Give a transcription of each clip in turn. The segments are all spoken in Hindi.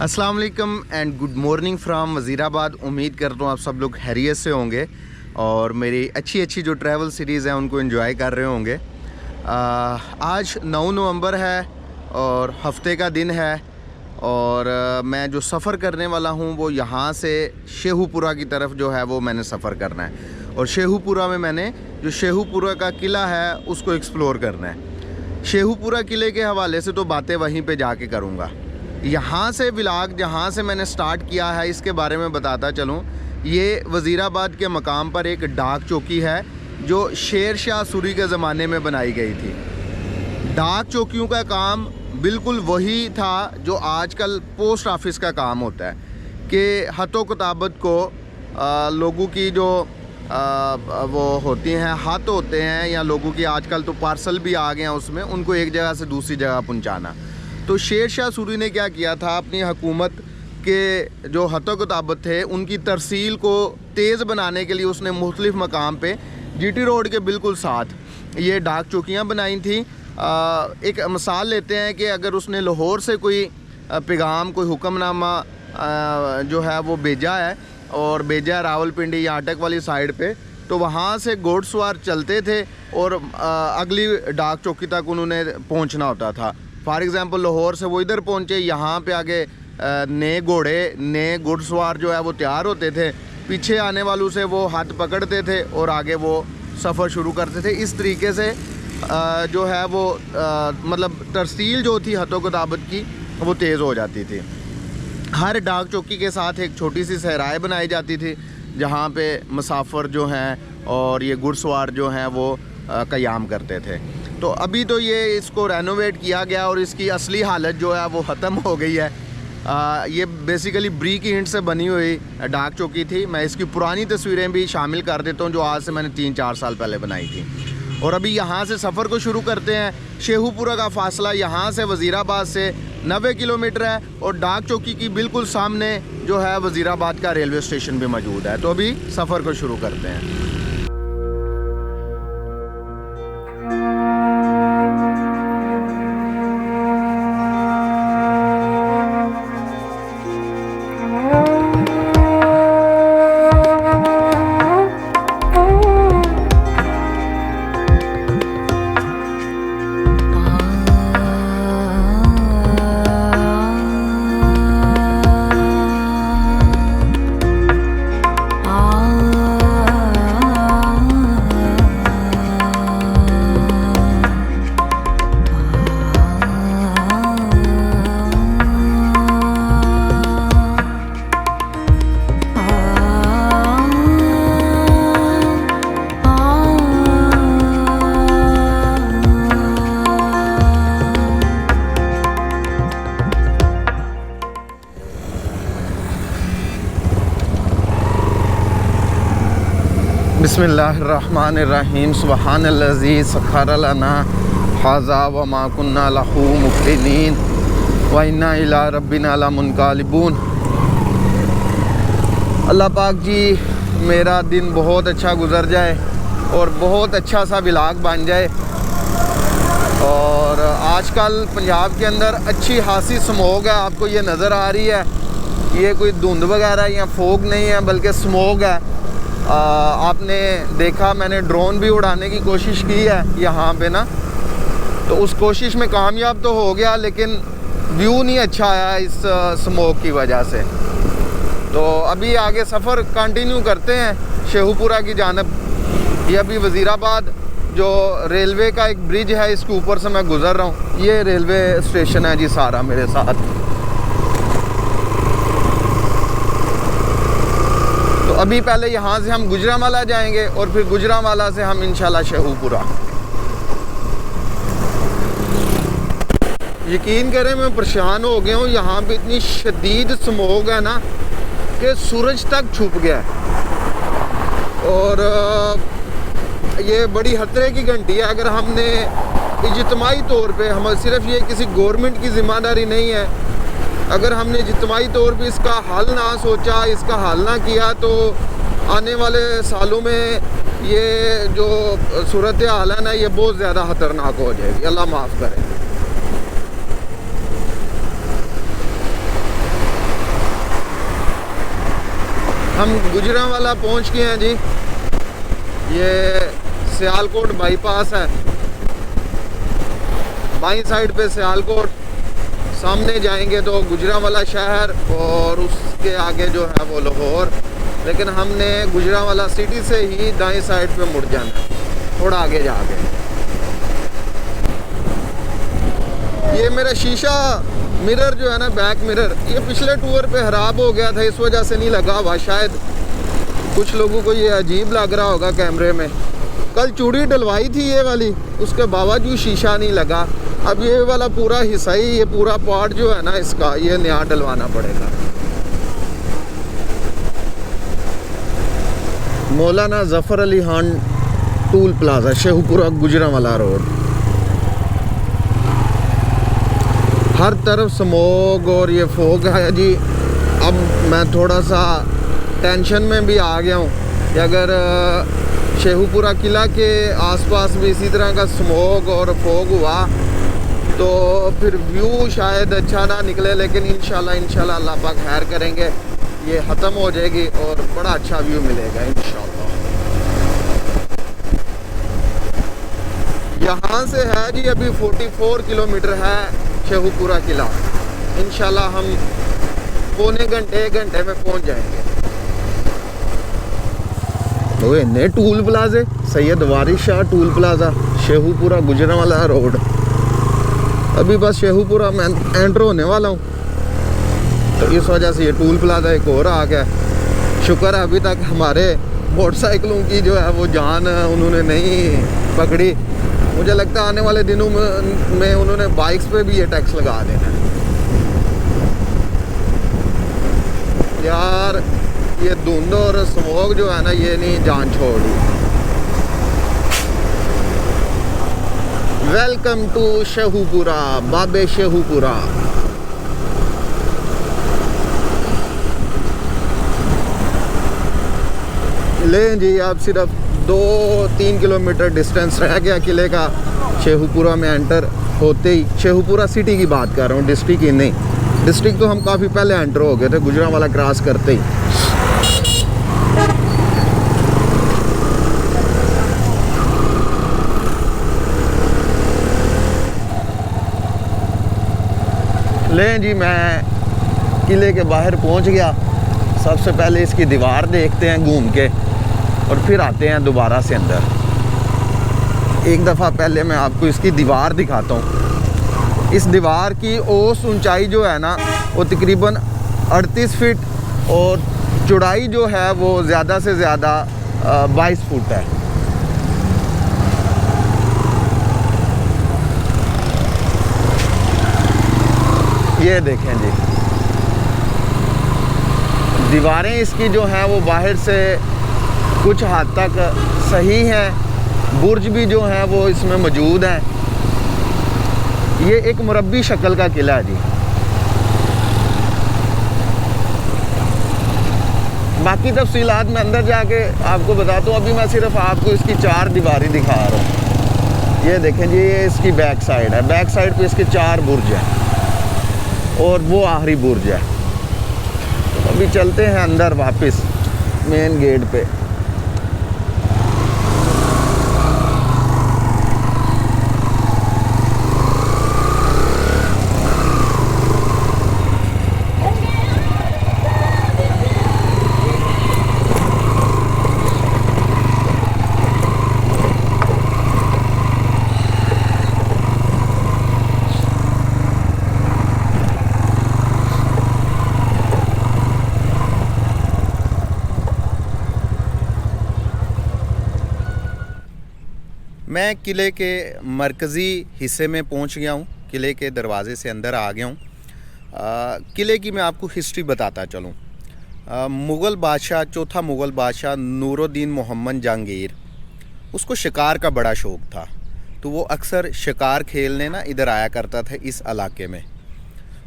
अस्सलाम वालेकुम and good morning from Wazirabad. उम्मीद करता हूँ आप सब लोग खैरियत से होंगे और मेरी अच्छी जो ट्रैवल सीरीज़ है उनको एंजॉय कर रहे होंगे। आज 9 नवंबर है और हफ्ते का दिन है और मैं जो सफ़र करने वाला हूँ वो यहाँ से शेखुपुरा की तरफ जो है वो मैंने सफ़र करना है और शेखुपुरा में मैंने जो शेखुपुरा का किला है उसको एक्सप्लोर करना है। शेखुपुरा किले के हवाले से तो बातें वहीं पे जाके करूँगा। यहाँ से व्लॉग जहाँ से मैंने स्टार्ट किया है इसके बारे में बताता चलूँ। ये वज़ीराबाद के मकाम पर एक डाक चौकी है जो शेर शाह सूरी के ज़माने में बनाई गई थी। डाक चौकियों का काम बिल्कुल वही था जो आजकल पोस्ट ऑफिस का काम होता है कि ख़तो किताबत को लोगों की जो वो होती हैं हाथ होते हैं या लोगों की आजकल तो पार्सल भी आ गए हैं उसमें, उनको एक जगह से दूसरी जगह पहुंचाना। तो शेर शाह सूरी ने क्या किया था, अपनी हुकूमत के जो ख़तो किताबत थे उनकी तरसील को तेज़ बनाने के लिए उसने मुख्तलिफ़ मकाम पे जीटी रोड के बिल्कुल साथ ये डाक चौकियाँ बनाई थी। एक मिसाल लेते हैं कि अगर उसने लाहौर से कोई पैगाम कोई हुक्मनामा जो है वो भेजा है और भेजा है रावलपिंडी या अटक वाली साइड पे, तो वहाँ से घोड़सवार चलते थे और अगली डाक चौकी तक उन्होंने पहुँचना होता था। फॉर एग्ज़ाम्पल लाहौर से वो इधर पहुँचे, यहाँ पे आगे नए घोड़े नए घुड़सवार जो है वो तैयार होते थे, पीछे आने वालों से वो हाथ पकड़ते थे और आगे वो सफ़र शुरू करते थे। इस तरीके से जो है वो मतलब तरसील जो थी ख़तो किताबत की वो तेज़ हो जाती थी। हर डाक चौकी के साथ एक छोटी सी सहराएँ बनाई जाती थी जहाँ पे मुसाफिर जो हैं और ये घुड़सवार जो हैं वो क़याम करते थे। तो अभी तो ये इसको रेनोवेट किया गया और इसकी असली हालत जो है वो ख़त्म हो गई है। ये बेसिकली ब्री की ईंट से बनी हुई डाक चौकी थी। मैं इसकी पुरानी तस्वीरें भी शामिल कर देता हूँ जो आज से मैंने 3-4 साल पहले बनाई थी। और अभी यहाँ से सफ़र को शुरू करते हैं। शेखुपुरा का फ़ासला यहाँ से वज़ीराबाद से 90 किलोमीटर है और डाक चौकी की बिल्कुल सामने जो है वज़ीराबाद का रेलवे स्टेशन भी मौजूद है। तो अभी सफ़र को शुरू करते हैं। बिस्मिल्लाहिर्रहमानिर्रहीम। सुब्हानल्लज़ी सख़्ख़र लना हाज़ा व मा कुन्ना लहू मुक़रिनीन व इन्ना इला रब्बिना लमुनक़ालिबून। अल्लाह पाक जी मेरा दिन बहुत अच्छा गुज़र जाए और बहुत अच्छा सा व्लॉग बन जाए। और आजकल पंजाब के अंदर अच्छी खासी स्मोक है, आपको ये नज़र आ रही है। ये कोई धुंध वगैरह या फोग नहीं है बल्कि स्मोक है। आपने देखा मैंने ड्रोन भी उड़ाने की कोशिश की है यहाँ पे ना, तो उस कोशिश में कामयाब तो हो गया लेकिन व्यू नहीं अच्छा आया इस स्मोक की वजह से। तो अभी आगे सफ़र कंटिन्यू करते हैं शेखुपुरा की जानब। ये अभी वज़ीराबाद जो रेलवे का एक ब्रिज है इसके ऊपर से मैं गुज़र रहा हूँ। ये रेलवे स्टेशन है जी सारा मेरे साथ। तो अभी पहले यहाँ से हम गुजरांवाला जाएंगे और फिर गुजरांवाला से हम इंशाल्लाह शेखुपुरा। यकीन करें मैं परेशान हो गया हूँ। यहाँ पे इतनी शदीद स्मोक है ना कि सूरज तक छुप गया है और ये बड़ी खतरे की घंटी है। अगर हमने इज्तिमाई तौर पे, हम सिर्फ ये किसी गवर्नमेंट की ज़िम्मेदारी नहीं है, अगर हमने इज्तिमाई तौर पे इसका हल ना सोचा, इसका हल ना किया तो आने वाले सालों में ये जो सूरत हाल है ना ये बहुत ज़्यादा ख़तरनाक हो जाएगी। अल्लाह माफ़ करे। हम गुजरांवाला पहुंच गए हैं जी। ये सियालकोट बाईपास है, बाईं साइड पे सियालकोट, सामने जाएंगे तो गुजरांवाला शहर और उसके आगे जो है वो लाहौर। लेकिन हमने गुजरांवाला सिटी से ही दाईं साइड पे मुड़ जाना है, थोड़ा आगे जाके। ये मेरा शीशा मिरर जो है ना, बैक मिरर, ये पिछले टूर पे ख़राब हो गया था, इस वजह से नहीं लगा हुआ। शायद कुछ लोगों को ये अजीब लग रहा होगा कैमरे में। कल चूड़ी डलवाई थी ये वाली, उसके बावजूद शीशा नहीं लगा। अब ये वाला पूरा हिस्सा ही, ये पूरा पार्ट जो है ना इसका, ये नया डलवाना पड़ेगा। Maulana Zafar Ali Khan toll plaza, Sheikhupura Gujranwala road. हर तरफ स्मोक और ये फोग है जी। अब मैं थोड़ा सा टेंशन में भी आ गया हूँ कि अगर शेखुपुरा किला के आसपास भी इसी तरह का स्मोक और फोग हुआ तो फिर व्यू शायद अच्छा ना निकले। लेकिन इंशाल्लाह अल्लाह पाक खैर करेंगे, ये ख़त्म हो जाएगी और बड़ा अच्छा व्यू मिलेगा इंशाल्लाह। यहाँ से है जी अभी 44 किलोमीटर है शेखुपुरा किला। इंशाल्लाह हम पौने घंटे 1 घंटे में पहुँच जाएंगे। तो इन्हें टूल प्लाजे, Syed Waris Shah toll plaza, Sheikhupura Gujranwala road. अभी बस शेखुपुरा में एंटर होने वाला हूँ, तो इस वजह से ये टूल प्लाजा एक और आ गया। शुक्र है अभी तक हमारे मोटरसाइकिलों की जो है वो जान उन्होंने नहीं पकड़ी। मुझे लगता है आने वाले दिनों में उन्होंने बाइक्स पे भी ये टैक्स लगा देना है। यार ये धुंध और स्मोक जो है ना, ये नहीं जान छोड़ी। वेलकम टू शेखुपुरा, बाबे शेखुपुरा। लें जी अब सिर्फ 2-3 किलोमीटर डिस्टेंस रह गया किले का शेखुपुरा में एंटर होते ही। शेखुपुरा सिटी की बात कर रहा हूँ, डिस्ट्रिक्ट की नहीं। डिस्ट्रिक्ट तो हम काफ़ी पहले एंटर हो गए थे, गुजरांवाला क्रॉस करते ही। लें जी मैं किले के बाहर पहुँच गया। सबसे पहले इसकी दीवार देखते हैं घूम के और फिर आते हैं दोबारा से अंदर। एक दफ़ा पहले मैं आपको इसकी दीवार दिखाता हूँ। इस दीवार की औसत ऊंचाई जो है ना वो तकरीबन 38 फीट और चौड़ाई जो है वो ज़्यादा से ज़्यादा 22 फुट है। ये देखें जी, दीवारें इसकी जो हैं वो बाहर से कुछ हद तक सही हैं। बुर्ज भी जो हैं वो इसमें मौजूद हैं। ये एक मुरब्बी शक्ल का किला है जी। बाकी तफसीलात में अंदर जाके आपको बताता हूँ। अभी मैं सिर्फ आपको इसकी 4 दीवारें दिखा रहा हूँ। ये देखें जी, ये इसकी बैक साइड है। बैक साइड पे इसके 4 बुर्ज हैं और वो आखिरी बुर्ज है। तो अभी चलते हैं अंदर वापस मेन गेट पे। मैं किले के मरकज़ी हिस्से में पहुंच गया हूं। किले के दरवाज़े से अंदर आ गया हूं। किले की मैं आपको हिस्ट्री बताता चलूं। मुग़ल बादशाह, चौथा मुग़ल बादशाह नूरुद्दीन मोहम्मद जहांगीर, उसको शिकार का बड़ा शौक़ था। तो वो अक्सर शिकार खेलने ना इधर आया करता था इस इलाके में।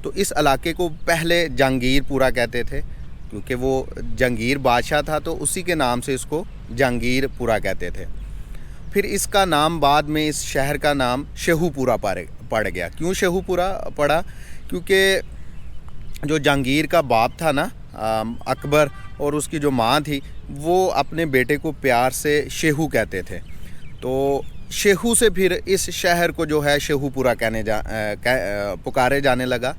तो इस इलाके को पहले जहांगीरपुरा कहते थे, क्योंकि वो जहांगीर बादशाह था तो उसी के नाम से इसको जहांगीरपुरा कहते थे। फिर इसका नाम बाद में, इस शहर का नाम शेखुपुरा पड़ गया। क्यों शेखुपुरा पड़ा? क्योंकि जो जहांगीर का बाप था ना अकबर, और उसकी जो माँ थी वो अपने बेटे को प्यार से शेहू कहते थे। तो शेहू से फिर इस शहर को जो है शेहूपुरा पुकारे जाने लगा।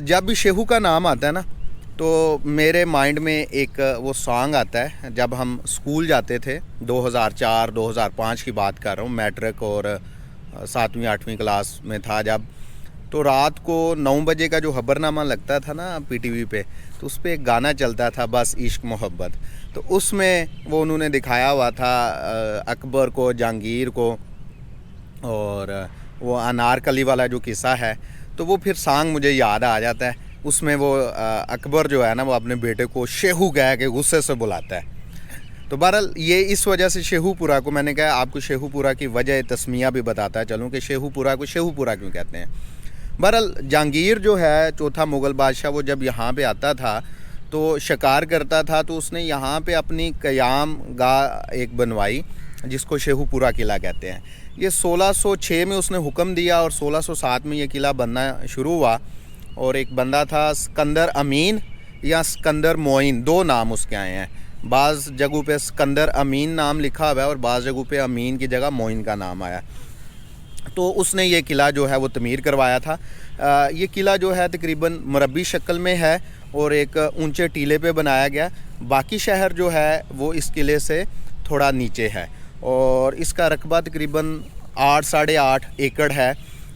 जब भी शेहू का नाम आता है ना तो मेरे माइंड में एक वो सॉन्ग आता है। जब हम स्कूल जाते थे 2004-2005 की बात कर रहा हूँ, मैट्रिक और 7वीं 8वीं क्लास में था जब, तो रात को 9 बजे का जो खबरनामा लगता था ना पीटीवी पे, तो उस पर एक गाना चलता था, बस इश्क मोहब्बत। तो उसमें वो उन्होंने दिखाया हुआ था अकबर को, जहांगीर को, और वो अनारकली वाला जो किस्सा है, तो वो फिर सॉन्ग मुझे याद आ जाता है। उसमें वो अकबर जो है ना वो अपने बेटे को शेहू कह के गुस्से से बुलाता है। तो बहरहाल ये इस वजह से शेहूपुरा को, मैंने कहा आपको शेहूपुरा की वजह तस्मिया भी बताता चलूँ कि शेहूपुरा को शेहूपुरा क्यों कहते हैं। बहरहाल जहांगीर जो है चौथा मुग़ल बादशाह, वो जब यहाँ पे आता था तो शिकार करता था, तो उसने यहाँ पे अपनी क़याम गाह एक बनवाई जिसको शेहूपुरा किला कहते हैं। ये 1606 में उसने हुक्म दिया और 1607 में ये किला बनना शुरू हुआ। और एक बंदा था सिकंदर अमीन या सिकंदर मोइन, 2 नाम उसके आए हैं। बाज़ जगहों पे सिकंदर अमीन नाम लिखा हुआ है और बाज़ जगहों पे अमीन की जगह मोइन का नाम आया। तो उसने ये किला जो है वो तमीर करवाया था। ये किला जो है तकरीबन मुरब्बी शक्ल में है और एक ऊंचे टीले पे बनाया गया। बाकी शहर जो है वो इस किले से थोड़ा नीचे है और इसका रकबा तकरीबन 8 साढ़े 8 एकड़ है।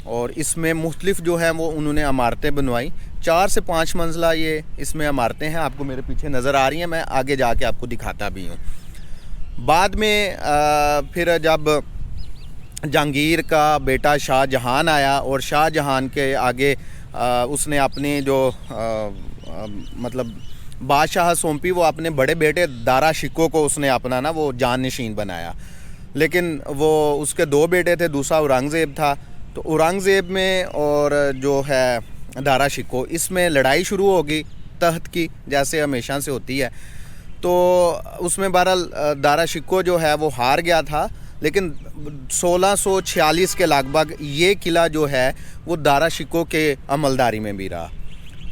और इसमें मुख्तलिफ जो है वो उन्होंने इमारतें बनवाई। 4 से 5 मंजिला ये इसमें इमारतें हैं, आपको मेरे पीछे नज़र आ रही हैं, मैं आगे जाके आपको दिखाता भी हूँ। बाद में फिर जब जहांगीर का बेटा शाहजहान आया और शाहजहान के आगे उसने अपनी जो मतलब बादशाह सौंपी, वो अपने बड़े बेटे दारा शिकोह को उसने अपना ना वो जाननशीन बनाया। लेकिन वो उसके 2 बेटे थे, दूसरा औरंगज़ेब था। तो औरंगज़ेब में और जो है दारा शिकोह, इसमें लड़ाई शुरू होगी तख्त की, जैसे हमेशा से होती है। तो उसमें बहरहाल दारा शिकोह जो है वो हार गया था। लेकिन 1646 के लगभग ये किला जो है वो दारा शिकोह के अमलदारी में भी रहा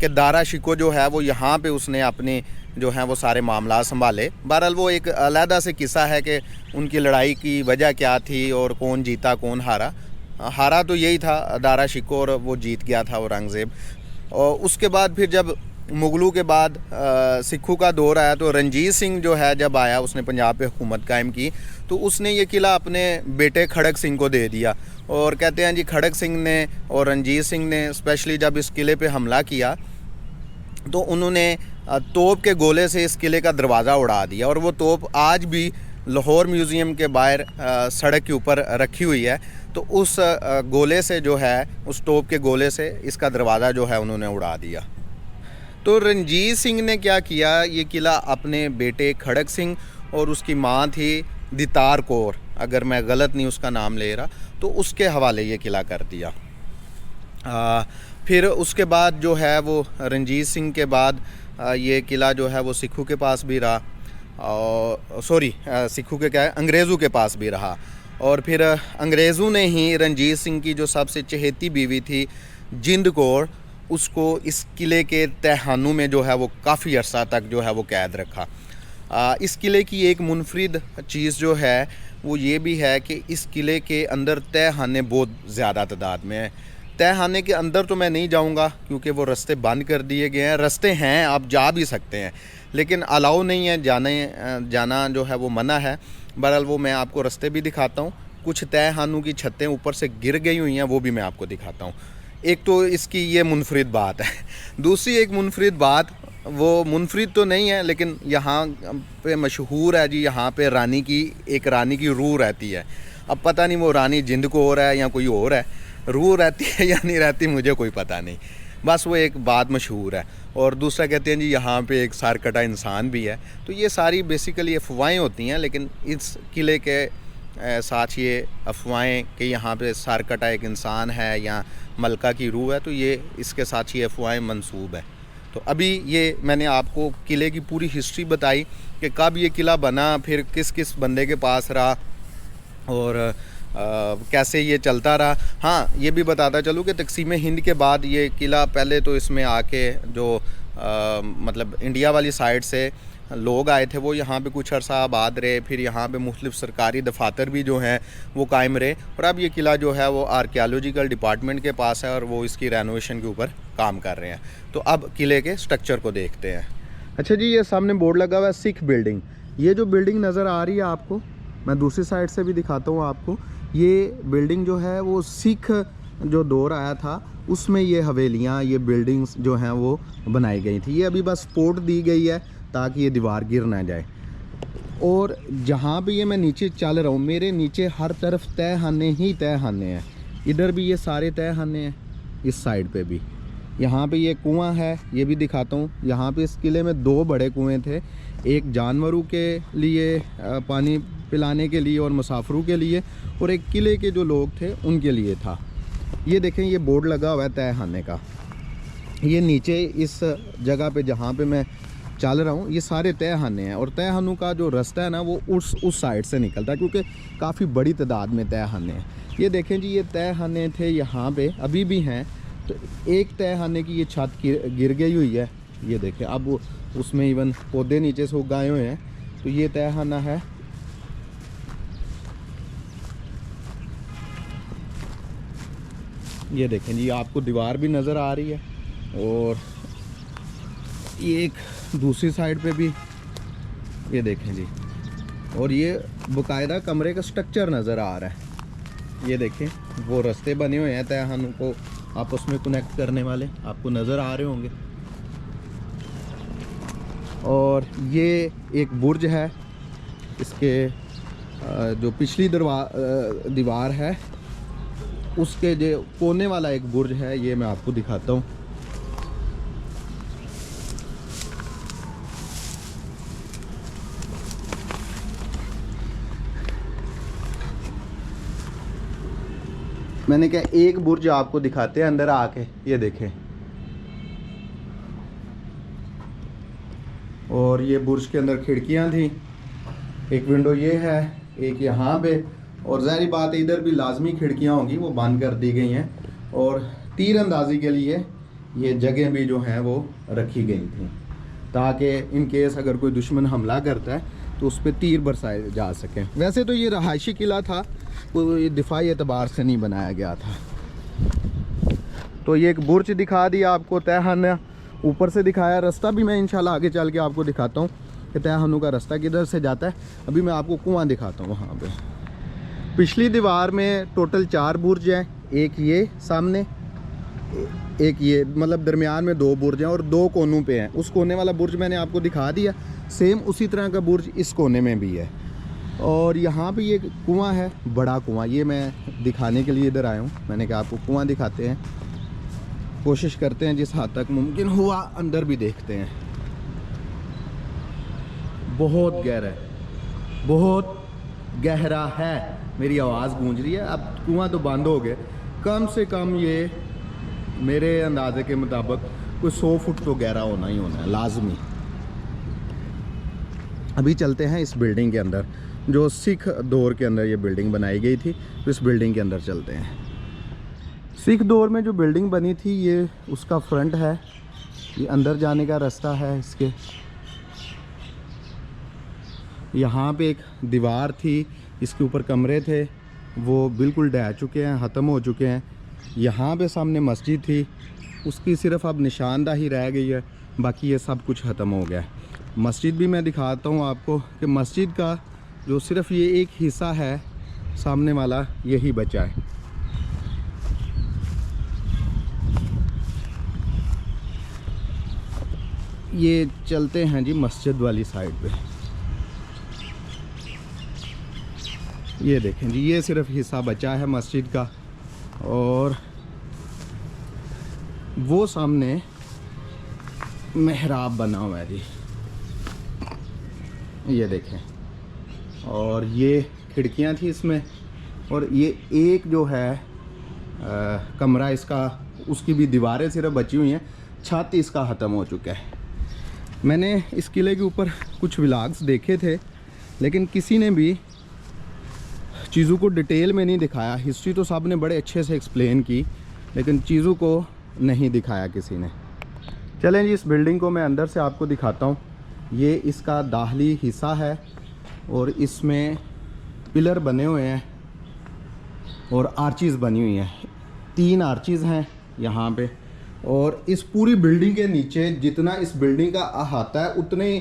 कि दारा शिकोह जो है वो यहाँ पे उसने अपने जो है वो सारे मामला संभाले। बहरहाल वो एक अलहदा से किस्सा है कि उनकी लड़ाई की वजह क्या थी और कौन जीता कौन हारा। हारा तो यही था दारा शिकोह और वो जीत गया था औरंगज़ेब। और उसके बाद फिर जब मुग़लों के बाद सिखों का दौर आया तो रणजीत सिंह जो है जब आया, उसने पंजाब पे हुकूमत कायम की, तो उसने ये किला अपने बेटे खड़क सिंह को दे दिया। और कहते हैं जी खड़क सिंह ने और रणजीत सिंह ने स्पेशली जब इस किले पे हमला किया तो उन्होंने तोप के गोले से इस किले का दरवाज़ा उड़ा दिया। और वो तोप आज भी लाहौर म्यूज़ियम के बाहर सड़क के ऊपर रखी हुई है। तो उस गोले से जो है, उस तोप के गोले से इसका दरवाज़ा जो है उन्होंने उड़ा दिया। तो रणजीत सिंह ने क्या किया, ये किला अपने बेटे खड़क सिंह और उसकी माँ थी दितार कौर, अगर मैं गलत नहीं उसका नाम ले रहा, तो उसके हवाले ये किला कर दिया। फिर उसके बाद जो है वो रणजीत सिंह के बाद ये किला जो है वो सिखों के पास भी रहा, और सिखों के क्या है, अंग्रेज़ों के पास भी रहा। और फिर अंग्रेज़ों ने ही रणजीत सिंह की जो सबसे चहेती बीवी थी जिंद कौर, उसको इस किले के तहखानों में जो है वो काफ़ी अरसा तक जो है वो कैद रखा। इस किले की एक मुनफरिद चीज़ जो है वो ये भी है कि इस किले के अंदर तहखाने बहुत ज़्यादा तादाद में हैं। तहखाने के अंदर तो मैं नहीं जाऊंगा क्योंकि वो रास्ते बंद कर दिए गए हैं। रास्ते हैं, आप जा भी सकते हैं, लेकिन अलाउ नहीं है, जाना जो है वो मना है। बहरहाल वो मैं आपको रास्ते भी दिखाता हूँ। कुछ तहखानों की छतें ऊपर से गिर गई हुई हैं, वो भी मैं आपको दिखाता हूँ। एक तो इसकी ये मुनफरिद बात है। दूसरी एक मुनफरिद बात, वो मुनफरिद तो नहीं है लेकिन यहाँ पे मशहूर है जी, यहाँ पे रानी की रूह रहती है। अब पता नहीं वो रानी जिंद को और है या कोई और है, रूह रहती है या नहीं रहती मुझे कोई पता नहीं, बस वो एक बात मशहूर है। और दूसरा कहते हैं जी यहाँ पे एक सर कटा इंसान भी है। तो ये सारी बेसिकली अफवाहें होती हैं, लेकिन इस किले के साथ ये अफवाहें कि यहाँ पे सर कटा एक इंसान है या मलका की रूह है, तो ये इसके साथ ये अफवाहें मंसूब है। तो अभी ये मैंने आपको किले की पूरी हिस्ट्री बताई कि कब ये किला बना, फिर किस किस बंदे के पास रहा और कैसे ये चलता रहा। हाँ, ये भी बताता चलूँ कि तकसीम हिंद के बाद ये किला, पहले तो इसमें आके जो मतलब इंडिया वाली साइड से लोग आए थे, वो यहाँ पे कुछ अर्सा आबाद रहे, फिर यहाँ पे मुख्तलिफ सरकारी दफातर भी जो हैं वो कायम रहे, और अब ये किला जो है वो आर्कियोलॉजिकल डिपार्टमेंट के पास है और वो इसकी रेनोवेशन के ऊपर काम कर रहे हैं। तो अब किले के स्ट्रक्चर को देखते हैं। अच्छा जी, ये सामने बोर्ड लगा हुआ है सिख बिल्डिंग। ये जो बिल्डिंग नज़र आ रही है आपको, मैं दूसरी साइड से भी दिखाता हूँ आपको। ये बिल्डिंग जो है वो सिख जो दौर आया था उसमें ये हवेलियाँ, ये बिल्डिंग्स जो हैं वो बनाई गई थी। ये अभी बस सपोर्ट दी गई है ताकि ये दीवार गिर ना जाए। और जहाँ पे ये मैं नीचे चल रहा हूँ, मेरे नीचे हर तरफ तहखाने ही तहखाने हैं। इधर भी ये सारे तहखाने हैं, इस साइड पे भी। यहाँ पे ये कुआं है, ये भी दिखाता हूँ। यहाँ पे इस किले में 2 बड़े कुएं थे, एक जानवरों के लिए पानी पिलाने के लिए और मुसाफिरों के लिए, और एक किले के जो लोग थे उनके लिए था। ये देखें, ये बोर्ड लगा हुआ है तहखाने का। ये नीचे इस जगह पे जहाँ पे मैं चल रहा हूँ, ये सारे तहखाने हैं, और तहखानों का जो रास्ता है ना वो उस साइड से निकलता है, क्योंकि काफ़ी बड़ी तादाद में तहखाने हैं। ये देखें जी, ये तहखाने थे यहाँ पे, अभी भी हैं। तो एक तहखाने की ये छत गिर गई हुई है, ये देखें। अब उसमें इवन पौधे नीचे से उगाए हुए हैं। तो ये तहखाना है। ये देखें जी, आपको दीवार भी नज़र आ रही है, और ये एक दूसरी साइड पे भी ये देखें जी, और ये बाकायदा कमरे का स्ट्रक्चर नज़र आ रहा है। ये देखें, वो रास्ते बने हुए हैं तहखानों को आपस में कनेक्ट करने वाले, आपको नज़र आ रहे होंगे। और ये एक बुर्ज है, इसके जो पिछली दीवार है उसके जो कोने वाला एक बुर्ज है, ये मैं आपको दिखाता हूँ। मैंने कहा एक बुर्ज आपको दिखाते हैं अंदर आके, ये देखें। और ये बुर्ज के अंदर खिड़कियां थी, एक विंडो ये है, एक यहाँ पे, और ज़ाहिर बात है इधर भी लाजमी खिड़कियां होंगी, वो बंद कर दी गई हैं। और तीर अंदाजी के लिए ये जगह भी जो हैं वो रखी गई थी, ताकि इन केस अगर कोई दुश्मन हमला करता है तो उस पर तीर बरसाए जा सकें। वैसे तो ये रहायशी किला था, वो दिफाई एतबार से नहीं बनाया गया था। तो ये एक बुर्ज दिखा दिया आपको, तहखाना ऊपर से दिखाया। रास्ता भी मैं इंशाल्लाह आगे चल के आपको दिखाता हूँ कि तहखानों का रास्ता किधर से जाता है। अभी मैं आपको कुआं दिखाता हूँ। वहाँ पे पिछली दीवार में टोटल 4 बुर्ज हैं, एक ये सामने, एक ये, मतलब दरमियान में 2 बुर्ज हैं, और 2 कोनों पे हैं। उस कोने वाला बुर्ज मैंने आपको दिखा दिया, सेम उसी तरह का बुर्ज इस कोने में भी है। और यहाँ पे ये कुआं है, बड़ा कुआं, ये मैं दिखाने के लिए इधर आया हूँ। मैंने कहा आपको कुआं दिखाते हैं, कोशिश करते हैं जिस हद तक मुमकिन हुआ अंदर भी देखते हैं। बहुत गहरा है, बहुत गहरा है। मेरी आवाज़ गूंज रही है। अब कुआं तो बंद हो गए, कम से कम ये मेरे अंदाजे के मुताबिक कोई 100 फुट तो गहरा होना ही होना है लाजमी। अभी चलते हैं इस बिल्डिंग के अंदर, जो सिख दौर के अंदर ये बिल्डिंग बनाई गई थी। तो इस बिल्डिंग के अंदर चलते हैं। सिख दौर में जो बिल्डिंग बनी थी, ये उसका फ्रंट है, ये अंदर जाने का रास्ता है इसके। यहाँ पे एक दीवार थी, इसके ऊपर कमरे थे, वो बिल्कुल ढह चुके हैं, ख़त्म हो चुके हैं। यहाँ पे सामने मस्जिद थी, उसकी सिर्फ अब निशानदाही रह गई है, बाकी ये सब कुछ ख़त्म हो गया है। मस्जिद भी मैं दिखाता हूँ आपको कि मस्जिद का जो सिर्फ ये एक हिस्सा है सामने वाला, यही बचा है। ये चलते हैं जी मस्जिद वाली साइड पे। ये देखें जी, ये सिर्फ हिस्सा बचा है मस्जिद का, और वो सामने मेहराब बना हुआ है जी, ये देखें। और ये खिड़कियां थी इसमें, और ये एक जो है कमरा इसका, उसकी भी दीवारें सिर्फ बची हुई हैं, छत इसका ख़त्म हो चुका है। मैंने इस किले के ऊपर कुछ व्लॉग्स देखे थे, लेकिन किसी ने भी चीज़ों को डिटेल में नहीं दिखाया। हिस्ट्री तो सब ने बड़े अच्छे से एक्सप्लेन की, लेकिन चीज़ों को नहीं दिखाया किसी ने। चलें जी, इस बिल्डिंग को मैं अंदर से आपको दिखाता हूँ। ये इसका दाखिली हिस्सा है और इसमें पिलर बने हुए हैं और आर्चीज़ बनी हुई हैं। 3 आर्चीज़ हैं यहाँ पे। और इस पूरी बिल्डिंग के नीचे जितना इस बिल्डिंग का अहाता है उतने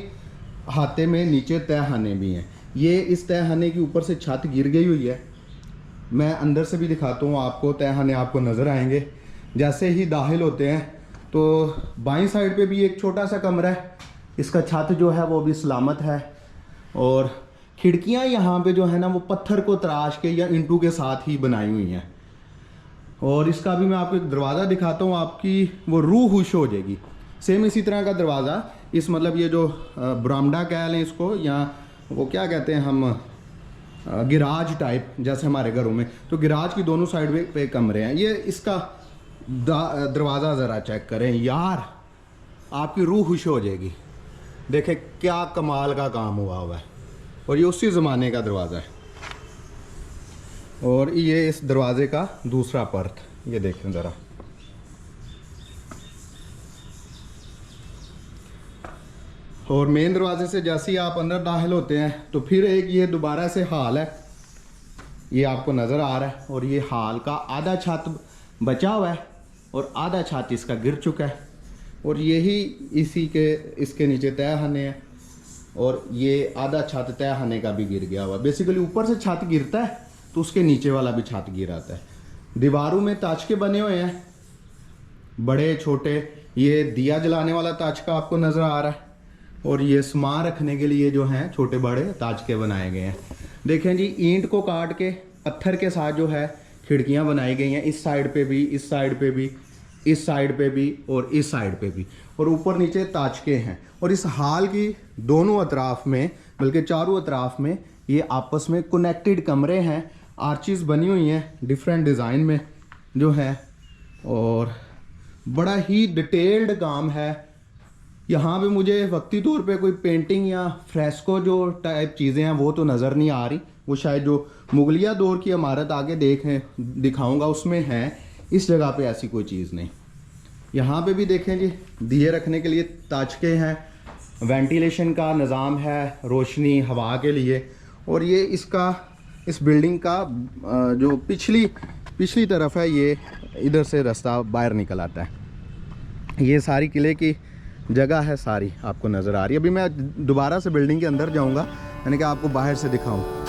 अहाते में नीचे तहखाने भी हैं। ये इस तहखाने के ऊपर से छत गिर गई हुई है। मैं अंदर से भी दिखाता हूँ आपको, तहखाने आपको नज़र आएंगे। जैसे ही दाखिल होते हैं तो बाईं साइड पे भी एक छोटा सा कमरा है। इसका छत जो है वो भी सलामत है और खिड़कियाँ यहाँ पे जो है ना वो पत्थर को तराश के या ईंटों के साथ ही बनाई हुई हैं। और इसका भी मैं आपको एक दरवाज़ा दिखाता हूँ, आपकी वो रूह खुश हो जाएगी। सेम इसी तरह का दरवाज़ा इस मतलब ये जो बरामदा कह लें इसको, या वो क्या कहते हैं हम, गिराज टाइप जैसे हमारे घरों में, तो गिराज की दोनों साइड पे कमरे हैं। ये इसका दरवाज़ा ज़रा चेक करें यार, आपकी रूह खुश हो जाएगी। देखें क्या कमाल का काम हुआ है। और ये उसी ज़माने का दरवाज़ा है। और ये इस दरवाजे का दूसरा पर्थ, ये देखें ज़रा। और मेन दरवाजे से जैसे ही आप अंदर दाखिल होते हैं तो फिर एक ये दोबारा से हाल है, ये आपको नज़र आ रहा है। और ये हाल का आधा छत बचा हुआ है और आधा छत इसका गिर चुका है। और यही इसके नीचे तहखाने हैं और ये आधा छत तहखाने का भी गिर गया हुआ। बेसिकली ऊपर से छत गिरता है तो उसके नीचे वाला भी छत गिर आता है। दीवारों में ताजके बने हुए हैं बड़े छोटे। ये दिया जलाने वाला ताजका आपको नज़र आ रहा है और ये सामान रखने के लिए जो हैं छोटे बड़े ताजके बनाए गए हैं। देखें जी, ईंट को काट के पत्थर के साथ जो है खिड़कियां बनाई गई हैं। इस साइड पे भी, इस साइड पे भी, इस साइड पे भी और इस साइड पे भी। और ऊपर नीचे ताजके हैं। और इस हाल की दोनों अतराफ में, बल्कि चारों अतराफ में, ये आपस में कनेक्टेड कमरे हैं। आर्चीज़ बनी हुई हैं डिफरेंट डिज़ाइन में जो है। और बड़ा ही डिटेल्ड काम है। यहाँ पे मुझे वक्ती तौर पे कोई पेंटिंग या फ्रेस्को जो टाइप चीज़ें हैं वो तो नज़र नहीं आ रही। वो शायद जो मुगलिया दौर की इमारत आगे दिखाऊंगा उसमें है। इस जगह पे ऐसी कोई चीज़ नहीं। यहाँ पे भी देखें जी, दिए रखने के लिए ताजके हैं, वेंटिलेशन का निज़ाम है, रोशनी हवा के लिए। और ये इस बिल्डिंग का जो पिछली तरफ है, ये इधर से रास्ता बाहर निकल आता है। ये सारी किले की जगह है, सारी आपको नज़र आ रही है। अभी मैं दोबारा से बिल्डिंग के अंदर जाऊंगा, यानी कि आपको बाहर से दिखाऊं।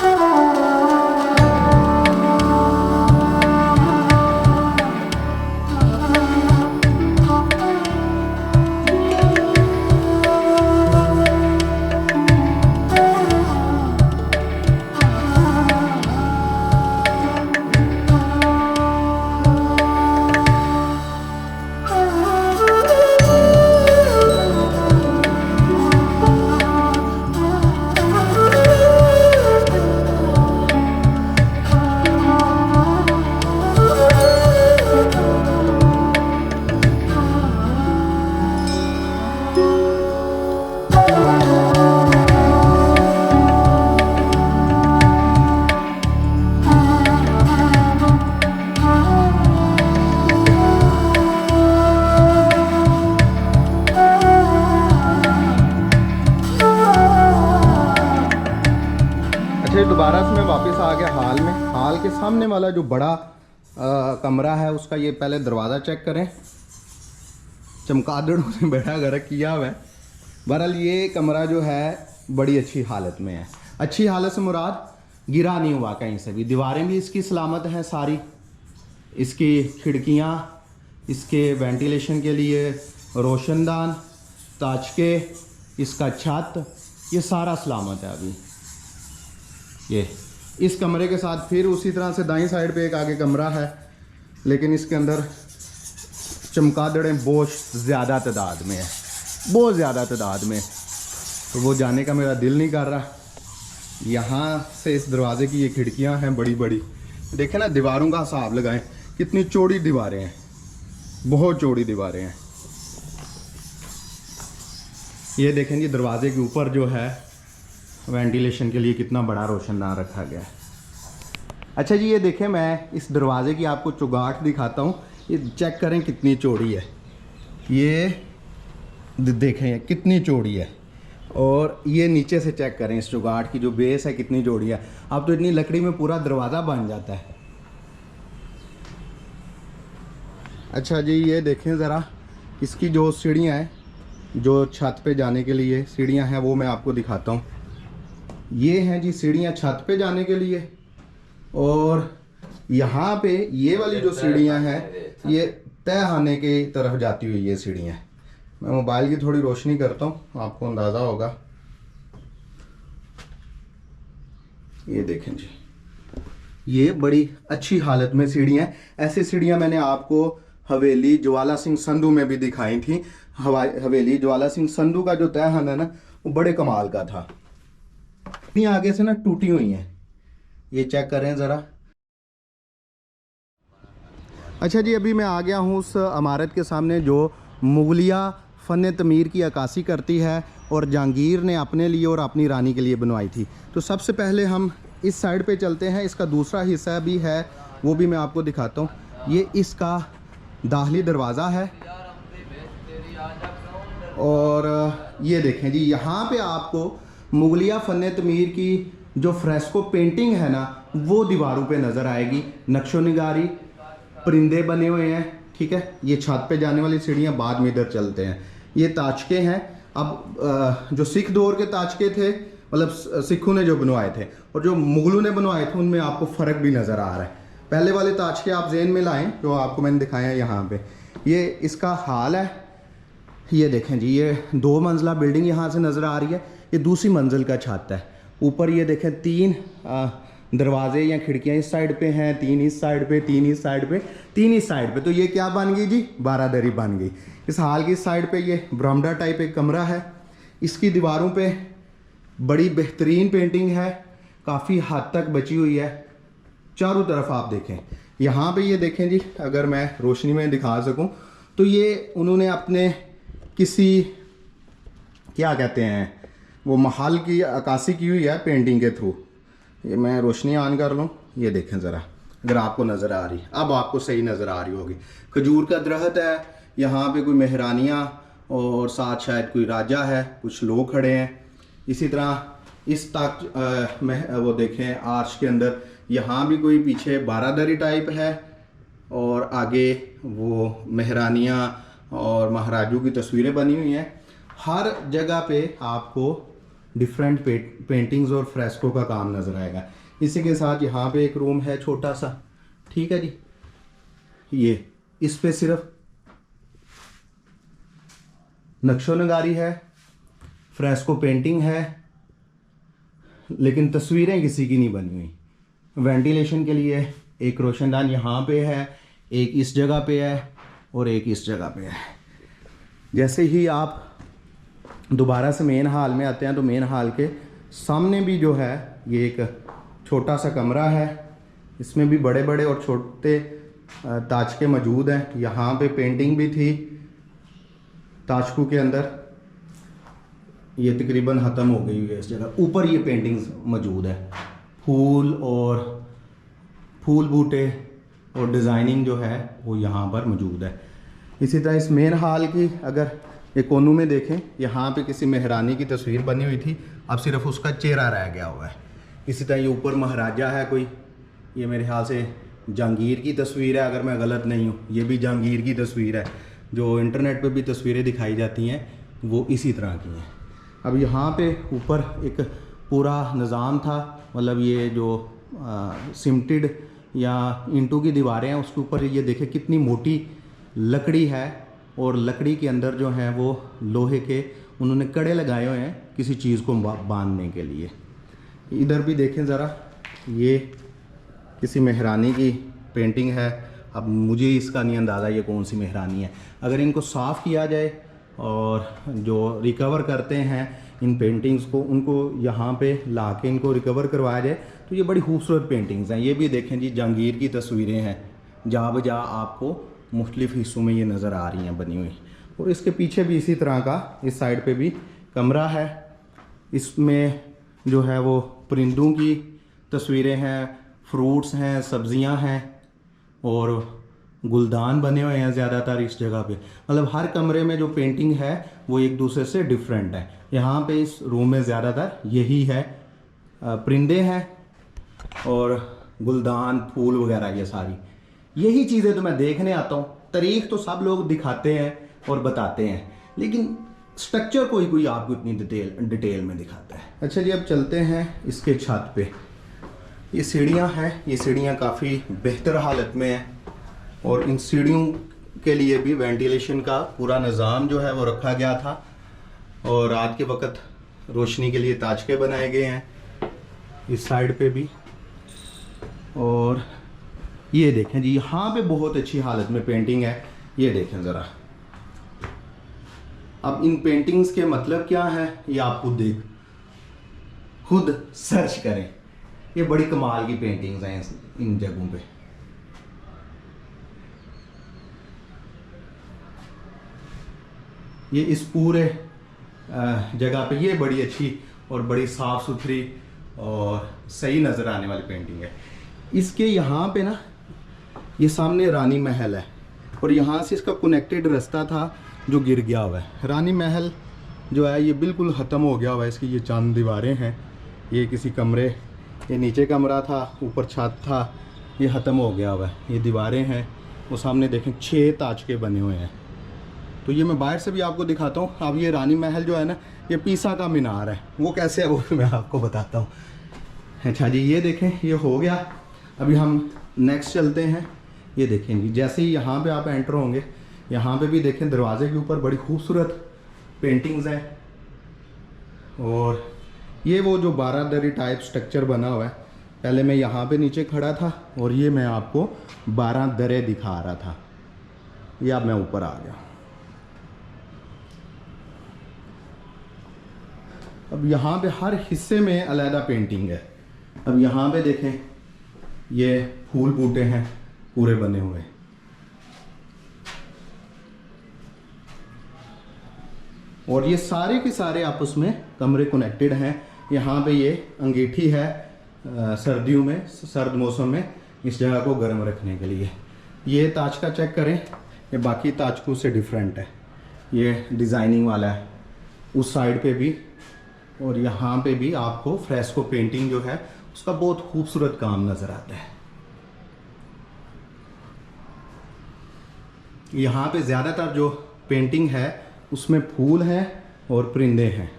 दोबारा से मैं वापस आ गया हाल में। हाल के सामने वाला जो बड़ा कमरा है उसका ये पहले दरवाज़ा चेक करें। चमगादड़ों से बेड़ा गर्क किया हुआ है। बहरहाल ये कमरा जो है बड़ी अच्छी हालत में है। अच्छी हालत से मुराद गिरा नहीं हुआ कहीं से भी। दीवारें भी इसकी सलामत हैं सारी, इसकी खिड़कियाँ, इसके वेंटिलेशन के लिए रोशनदान, ताजके, इसका छत, ये सारा सलामत है। अभी ये इस कमरे के साथ फिर उसी तरह से दाईं साइड पे एक आगे कमरा है, लेकिन इसके अंदर चमगादड़ें बहुत ज़्यादा तादाद में है, बहुत ज़्यादा तादाद में। तो वो जाने का मेरा दिल नहीं कर रहा। यहाँ से इस दरवाजे की ये खिड़कियाँ हैं बड़ी बड़ी। देखें ना, दीवारों का हिसाब लगाएं कितनी चौड़ी दीवारें हैं, बहुत चौड़ी दीवारें हैं। ये देखें जी, दरवाजे के ऊपर जो है वेंटिलेशन के लिए कितना बड़ा रोशनदान रखा गया है। अच्छा जी, ये देखें, मैं इस दरवाजे की आपको चौगाट दिखाता हूँ। ये चेक करें कितनी चौड़ी है। ये देखें कितनी चौड़ी है, और ये नीचे से चेक करें इस चौगाट की जो बेस है कितनी चौड़ी है। अब तो इतनी लकड़ी में पूरा दरवाज़ा बन जाता है। अच्छा जी, ये देखें ज़रा इसकी जो सीढ़ियाँ हैं, जो छत पे जाने के लिए सीढ़ियाँ हैं, वो मैं आपको दिखाता हूँ। ये हैं जी सीढ़ियाँ छत पे जाने के लिए, और यहाँ पे ये वाली जो सीढ़ियाँ हैं ये तहखाने की तरफ जाती हुई ये सीढ़ियाँ। मैं मोबाइल की थोड़ी रोशनी करता हूँ, आपको अंदाज़ा होगा। ये देखें जी, ये बड़ी अच्छी हालत में सीढ़ियाँ। ऐसी सीढ़ियाँ मैंने आपको हवेली ज्वाला सिंह संधू में भी दिखाई थी। हवेली ज्वाला सिंह संधू का जो तहखाना है ना, वो बड़े कमाल का था। इतनी आगे से ना टूटी हुई हैं, ये चेक करें ज़रा। अच्छा जी, अभी मैं आ गया हूँ उस इमारत के सामने जो मुगलिया फ़न तमीर की अक्कासी करती है और जहांगीर ने अपने लिए और अपनी रानी के लिए बनवाई थी। तो सबसे पहले हम इस साइड पे चलते हैं। इसका दूसरा हिस्सा भी है, वो भी मैं आपको दिखाता हूँ। ये इसका दाखिली दरवाज़ा है, और ये देखें जी, यहाँ पे आपको मुगलिया फ़न तमीर की जो फ्रेस्को पेंटिंग है ना, वो दीवारों पे नज़र आएगी। नक्शो निगारी, परिंदे बने हुए हैं, ठीक है। ये छत पे जाने वाली सीढ़ियाँ, बाद में इधर चलते हैं। ये ताजके हैं। अब जो सिख दौर के ताजके थे, मतलब सिखों ने जो बनवाए थे, और जो मुगलों ने बनवाए थे, उनमें आपको फ़र्क भी नज़र आ रहा है। पहले वाले ताजके आप ज़हन में लाएं जो आपको मैंने दिखाया है यहाँ पे। ये इसका हाल है, ये देखें जी, ये 2 मंजिला बिल्डिंग यहाँ से नज़र आ रही है। ये दूसरी मंजिल का छत है। ऊपर ये देखें 3 दरवाजे या खिड़कियाँ इस साइड पे हैं, 3 इस साइड पे, 3 इस साइड पे, 3 इस साइड पे। तो ये क्या बन गई जी, बारादरी बन गई। इस हाल की साइड पे ये बरामदा टाइप एक कमरा है। इसकी दीवारों पे बड़ी बेहतरीन पेंटिंग है, काफ़ी हद तक बची हुई है। चारों तरफ आप देखें, यहाँ पे ये देखें जी, अगर मैं रोशनी में दिखा सकूँ तो ये उन्होंने अपने किसी, क्या कहते हैं, वो महल की अक्कासी की हुई है पेंटिंग के थ्रू। ये मैं रोशनी ऑन कर लूँ, ये देखें ज़रा, अगर आपको नज़र आ रही, अब आपको सही नज़र आ रही होगी। खजूर का दरख्त है, यहाँ पे कोई मेहरानियाँ, और साथ शायद कोई राजा है, कुछ लोग खड़े हैं। इसी तरह इस तक वो देखें आर्च के अंदर, यहाँ भी कोई पीछे बारादरी टाइप है, और आगे वो मेहरानियाँ और महाराजों की तस्वीरें बनी हुई हैं। हर जगह पे आपको डिफरेंट पेंटिंग्स और फ्रेस्को का काम नज़र आएगा। इसी के साथ यहाँ पे एक रूम है छोटा सा, ठीक है जी। ये इस पे सिर्फ नक्शो नगारी है, फ्रेस्को पेंटिंग है, लेकिन तस्वीरें किसी की नहीं बनी हुई। वेंटिलेशन के लिए एक रोशनदान यहाँ पे है, एक इस जगह पे है, और एक इस जगह पे है। जैसे ही आप दोबारा से मेन हॉल में आते हैं, तो मेन हॉल के सामने भी जो है ये एक छोटा सा कमरा है। इसमें भी बड़े बड़े और छोटे ताजके मौजूद हैं। यहाँ पे पेंटिंग भी थी ताजकों के अंदर, ये तकरीबन ख़त्म हो गई हुई है इस जगह। ऊपर ये पेंटिंग्स मौजूद है, फूल और फूल बूटे और डिज़ाइनिंग जो है वो यहाँ पर मौजूद है। इसी तरह इस मेन हॉल की अगर ये कोनों में देखें, यहाँ पे किसी महारानी की तस्वीर बनी हुई थी, अब सिर्फ उसका चेहरा रह गया हुआ है। इसी तरह ये ऊपर महाराजा है कोई, ये मेरे ख्याल से जहांगीर की तस्वीर है, अगर मैं गलत नहीं हूँ। ये भी जहांगीर की तस्वीर है। जो इंटरनेट पे भी तस्वीरें दिखाई जाती हैं वो इसी तरह की हैं। अब यहाँ पे ऊपर एक पूरा निज़ाम था, मतलब ये जो सिमटेड या ईंटों की दीवारें हैं, उसके ऊपर ये देखें कितनी मोटी लकड़ी है, और लकड़ी के अंदर जो है वो लोहे के उन्होंने कड़े लगाए हुए हैं किसी चीज़ को बांधने के लिए। इधर भी देखें ज़रा, ये किसी महारानी की पेंटिंग है। अब मुझे इसका नहीं अंदाज़ा ये कौन सी महारानी है। अगर इनको साफ़ किया जाए और जो रिकवर करते हैं इन पेंटिंग्स को, उनको यहाँ पे ला के इनको रिकवर करवाया जाए, तो ये बड़ी खूबसूरत पेंटिंग्स हैं। ये भी देखें जी, जहांगीर की तस्वीरें हैं, जहाँ बजा आपको मुख्तलिफ़ हिस्सों में ये नज़र आ रही हैं बनी हुई। और इसके पीछे भी इसी तरह का, इस साइड पे भी कमरा है। इसमें जो है वो परिंदों की तस्वीरें हैं, फ्रूट्स हैं, सब्ज़ियां हैं, और गुलदान बने हुए हैं ज़्यादातर इस जगह पे। मतलब हर कमरे में जो पेंटिंग है वो एक दूसरे से डिफरेंट है। यहाँ पे इस रूम में ज़्यादातर यही है, परिंदे हैं और गुलदान फूल वगैरह, ये सारी यही चीज़ें तो मैं देखने आता हूँ। तारीख तो सब लोग दिखाते हैं और बताते हैं, लेकिन स्ट्रक्चर कोई कोई आपको इतनी डिटेल में दिखाता है। अच्छा जी, अब चलते हैं इसके छत पे। ये सीढ़ियाँ हैं, ये सीढ़ियाँ काफ़ी बेहतर हालत में हैं और इन सीढ़ियों के लिए भी वेंटिलेशन का पूरा निज़ाम जो है वो रखा गया था और रात के वक्त रोशनी के लिए ताजके बनाए गए हैं इस साइड पे भी। और ये देखें जी, यहाँ पे बहुत अच्छी हालत में पेंटिंग है, ये देखें ज़रा। अब इन पेंटिंग्स के मतलब क्या है ये आप खुद सर्च करें। ये बड़ी कमाल की पेंटिंग्स हैं इन जगहों पे। ये इस पूरे जगह पे ये बड़ी अच्छी और बड़ी साफ़ सुथरी और सही नज़र आने वाली पेंटिंग है। इसके यहाँ पे ना ये सामने रानी महल है और यहाँ से इसका कनेक्टेड रास्ता था जो गिर गया हुआ है। रानी महल जो है ये बिल्कुल ख़त्म हो गया हुआ है। इसकी ये चांद दीवारें हैं, ये किसी कमरे, ये नीचे कमरा था, ऊपर छत था, ये ख़त्म हो गया हुआ है। ये दीवारें हैं, वो सामने देखें 6 ताजके बने हुए हैं। तो ये मैं बाहर से भी आपको दिखाता हूँ। अब ये रानी महल जो है ना, ये पीसा का मीनार है, वो कैसे है वो मैं आपको बताता हूँ। अच्छा जी, ये देखें ये हो गया। अभी हम नेक्स्ट चलते हैं। ये देखें जी, जैसे ही यहाँ पे आप एंटर होंगे, यहाँ पे भी देखें दरवाजे के ऊपर बड़ी खूबसूरत पेंटिंग्स हैं। और ये वो जो 12 दरी टाइप स्ट्रक्चर बना हुआ है, पहले मैं यहाँ पे नीचे खड़ा था और ये मैं आपको 12 दरें दिखा रहा था। ये अब मैं ऊपर आ गया। अब यहाँ पे हर हिस्से में अलग पेंटिंग है। अब यहाँ पे देखें ये फूल बूटे हैं पूरे बने हुए। और ये सारे के सारे आपस में कमरे कनेक्टेड हैं। यहाँ पे ये अंगीठी है सर्दियों में, सर्द मौसम में इस जगह को गर्म रखने के लिए। ये ताजका चेक करें, ये बाकी ताजकों से डिफरेंट है, ये डिज़ाइनिंग वाला है उस साइड पे भी। और यहाँ पे भी आपको फ्रेस्को पेंटिंग जो है उसका बहुत खूबसूरत काम नज़र आता है। यहाँ पे ज़्यादातर जो पेंटिंग है उसमें फूल हैं और परिंदे हैं।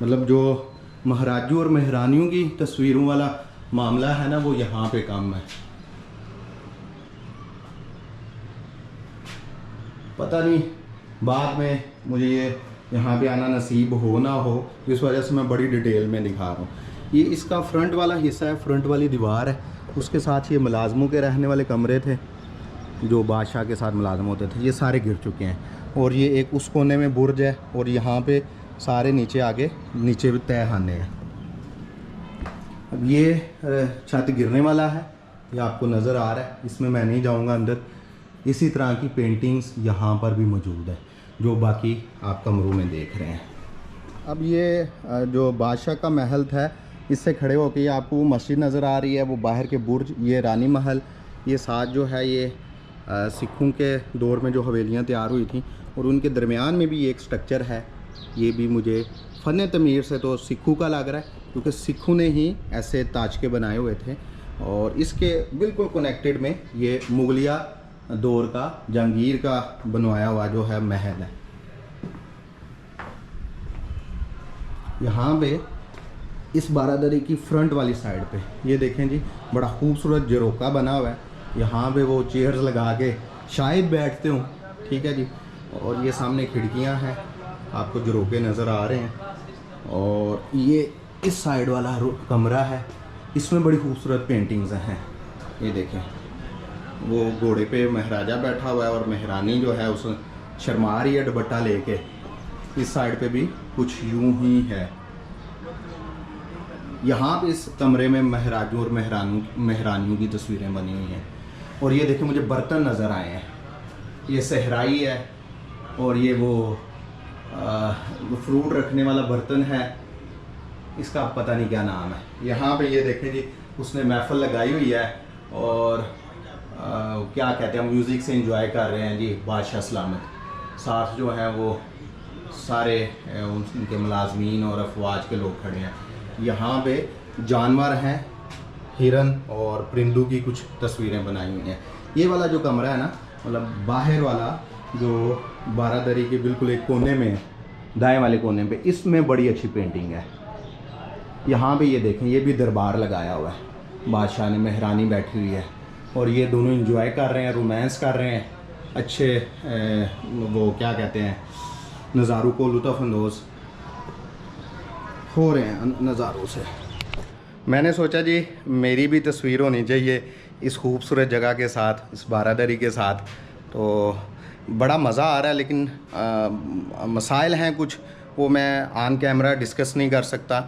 मतलब जो महाराजों और महारानियों की तस्वीरों वाला मामला है ना, वो यहाँ पे काम है। पता नहीं बाद में मुझे ये यहाँ पे आना नसीब हो ना हो, इस वजह से मैं बड़ी डिटेल में दिखा रहा हूँ। ये इसका फ्रंट वाला हिस्सा है, फ्रंट वाली दीवार है। उसके साथ ये मुलाजमों के रहने वाले कमरे थे, जो बादशाह के साथ मुलाजम होते थे, ये सारे गिर चुके हैं। और ये एक उस कोने में बुर्ज है और यहाँ पे सारे नीचे आगे नीचे भी तय खाने हैं। अब ये छत गिरने वाला है, ये आपको नज़र आ रहा है। इसमें मैं नहीं जाऊँगा अंदर। इसी तरह की पेंटिंग्स यहाँ पर भी मौजूद है जो बाकी आप कमरों में देख रहे हैं। अब ये जो बादशाह का महल था, इससे खड़े होकर आपको वो मस्जिद नज़र आ रही है, वो बाहर के बुर्ज, ये रानी महल, ये साथ जो है ये सिखों के दौर में जो हवेलियाँ तैयार हुई थी और उनके दरमियान में भी एक स्ट्रक्चर है। ये भी मुझे फ़न तमीर से तो सिखों का लग रहा है, क्योंकि सिखों ने ही ऐसे ताजके बनाए हुए थे। और इसके बिल्कुल कनेक्टेड में ये मुगलिया दौर का, जहांगीर का बनवाया हुआ जो है महल है। यहाँ पे इस बारादरी की फ्रंट वाली साइड पे ये देखें जी, बड़ा खूबसूरत जरोका बना हुआ है। यहाँ पे वो चेयर्स लगा के शायद बैठते हूँ, ठीक है जी। और ये सामने खिड़कियाँ हैं, आपको जरोके नज़र आ रहे हैं। और ये इस साइड वाला कमरा है, इसमें बड़ी खूबसूरत पेंटिंग्स हैं। ये देखें, वो घोड़े पे महाराजा बैठा हुआ है और महारानी जो है उस शर्मा रही है दुपट्टा लेके। इस साइड पे भी कुछ यूं ही है। यहाँ पे इस कमरे में महाराजों और महारानियों की तस्वीरें बनी हुई हैं। और ये देखें, मुझे बर्तन नज़र आए हैं। ये सहराई है और ये वो फ्रूट रखने वाला बर्तन है, इसका पता नहीं क्या नाम है। यहाँ पे ये देखें जी, उसने महफिल लगाई हुई है और क्या कहते हैं, म्यूज़िक से एंजॉय कर रहे हैं जी। बादशाह सलामत साथ जो हैं वो सारे उनके मुलाजमीन और अफवाज के लोग खड़े हैं। यहाँ पे जानवर हैं, हिरन और परिंदों की कुछ तस्वीरें बनाई हुई हैं। ये वाला जो कमरा है ना, मतलब बाहर वाला जो बारादरी के बिल्कुल एक कोने में, दाएं वाले कोने पे, इसमें बड़ी अच्छी पेंटिंग है। यहाँ पे ये देखें, ये भी दरबार लगाया हुआ है, बादशाह ने मेहरानी बैठी हुई है और ये दोनों एंजॉय कर रहे हैं, रोमांस कर रहे हैं, अच्छे वो क्या कहते हैं, नज़ारों को लुत्फ़अंदोज़ हो रहे हैं नज़ारों से। मैंने सोचा जी मेरी भी तस्वीर होनी चाहिए इस खूबसूरत जगह के साथ, इस बारादरी के साथ। तो बड़ा मज़ा आ रहा है, लेकिन मसाइल हैं कुछ, वो मैं ऑन कैमरा डिस्कस नहीं कर सकता,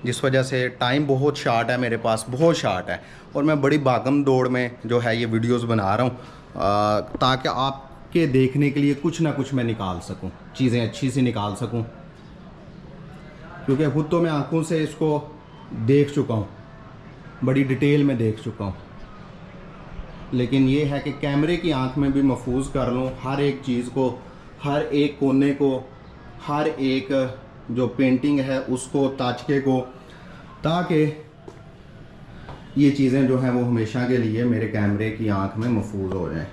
जिस वजह से टाइम बहुत शार्ट है, मेरे पास बहुत शार्ट है और मैं बड़ी भागम दौड़ में जो है ये वीडियोस बना रहा हूँ, ताकि आपके देखने के लिए कुछ ना कुछ मैं निकाल सकूँ, चीज़ें अच्छी सी निकाल सकूँ, क्योंकि खुद तो मैं आँखों से इसको देख चुका हूँ, बड़ी डिटेल में देख चुका हूँ। लेकिन ये है कि कैमरे की आंख में भी महफूज कर लूँ हर एक चीज़ को, हर एक कोने को, हर एक जो पेंटिंग है उसको, ताजके को, ताकि ये चीज़ें जो हैं वो हमेशा के लिए मेरे कैमरे की आंख में महफूज हो जाएं।